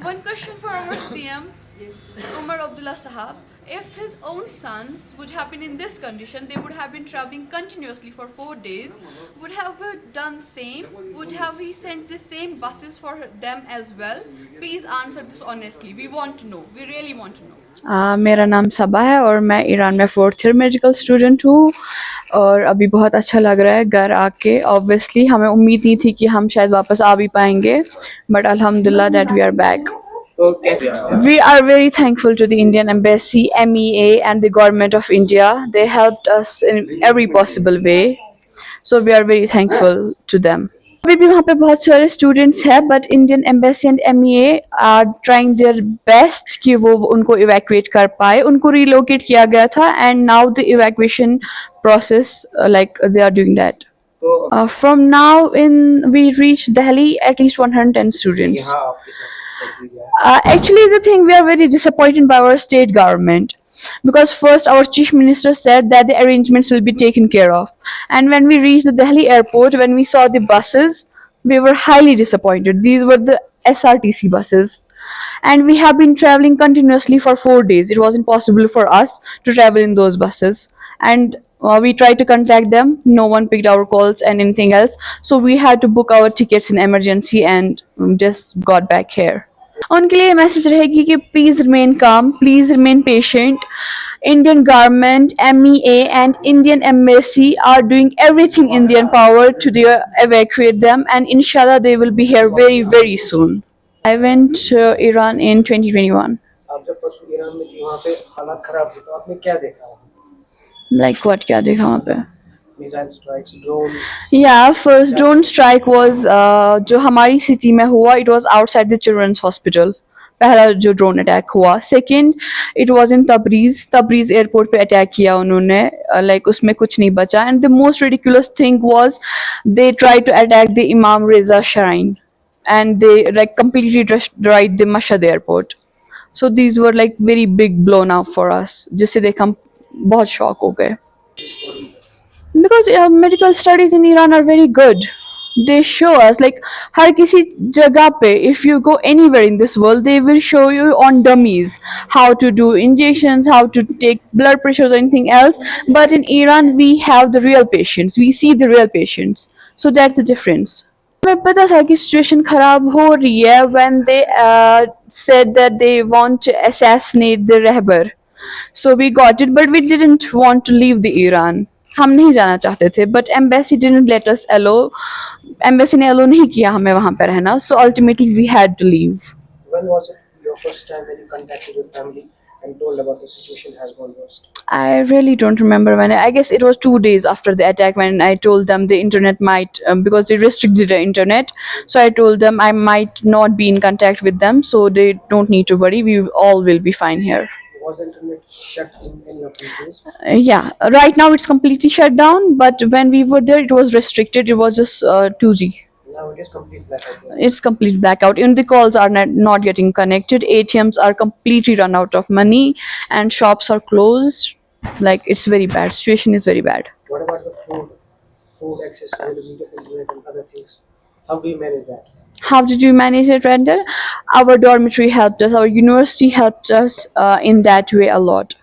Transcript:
One question for our CM, Umar Abdullah Sahab. If his own sons would have been in this condition, they would have been traveling continuously for 4 days. Would have we done same? Would have we sent the same buses for them as well? Please answer this honestly. We want to know. We really want to know. मेरा नाम सबा है और मैं Iran में fourth year medical student हूँ। और अभी बहुत अच्छा लग रहा है घर आके। ऑब्वियसली हमें उम्मीद नहीं थी कि हम शायद वापस आ भी पाएंगे, बट अल्हम्दुलिल्लाह that we are back. We are very thankful to the Indian Embassy, MEA, and the government of India. They helped us in every possible way. So we are very thankful to them. अभी भी वहाँ पे बहुत सारे students हैं, but Indian embassy and MEA are trying their best कि वो उनको इवैक्यूएट कर पाए। उनको रिलोकेट किया गया था and now the evacuation process like they are doing that. From now in, we reach Delhi at least 110 students. Actually, the thing we are very disappointed by our state government because first our chief minister said that the arrangements will be taken care of, and when we reached the Delhi airport, when we saw the buses, we were highly disappointed. These were the SRTC buses, and we have been traveling continuously for 4 days. It was impossible for us to travel in those buses, and we tried to contact them. No one picked our calls and anything else, so we had to book our tickets in emergency and just got back here. उनके लिए message रहेगी कि please remain काम, please remain patient. Indian government, MEA, and Indian embassy are doing everything in their power to evacuate them, and inshallah they will be here very very soon. I went to Iran in 2021. आप जब परसों Iran में थी वहाँ पे हालात खराब थे तो आपने क्या देखा? Like what क्या देखा वहाँ पे? Missile strikes, drone. Yeah, first drone strike was जो हमारी सिटी में हुआ, it was outside the children's hospital. पहला जो ड्रोन अटैक हुआ. Second it was in Tabriz airport पे अटैक किया उन्होंने. लाइक उसमें कुछ नहीं बचा. And the most ridiculous thing was they try to attack the Imam Reza shrine and they like completely destroyed the Mashhad airport. So these were like very big blown up for us, जिससे देख हम बहुत shock हो गए. Because medical studies in Iran are very good. They show us like हर किसी जगह पे, if you go anywhere in this world, they will show you on dummies how to do injections, how to take blood pressures or anything else. But in Iran, we have the real patients. We see the real patients. So that's the difference. हमें पता था कि situation खराब हो रही है when they said that they want to assassinate the रहबर. So we got it, but we didn't want to leave the Iran. हम नहीं जाना चाहते थे, but embassy didn't let us allow. Embassy ने allow नहीं किया हमें वहाँ पे रहना, so ultimately we had to leave. When was it your first time when you contacted your family and told about the situation has gone worst? I really don't remember when. I guess it was 2 days after the attack when I told them the internet might, because they restricted the internet. So I told them I might not be in contact with them, so they don't need to worry. We all will be fine here. Was the internet shut in any of these days? Yeah, right now it's completely shut down, but when we were there, it was restricted. It was just 2G. Now it is complete blackout. It's complete blackout. Even the calls are not getting connected. ATMs are completely run out of money, and shops are closed. Like it's very bad. Situation is very bad. What about the food access, availability of internet and other things? How do you manage that? How did you manage it, Randall? Our dormitory helped us. Our university helped us in that way a lot.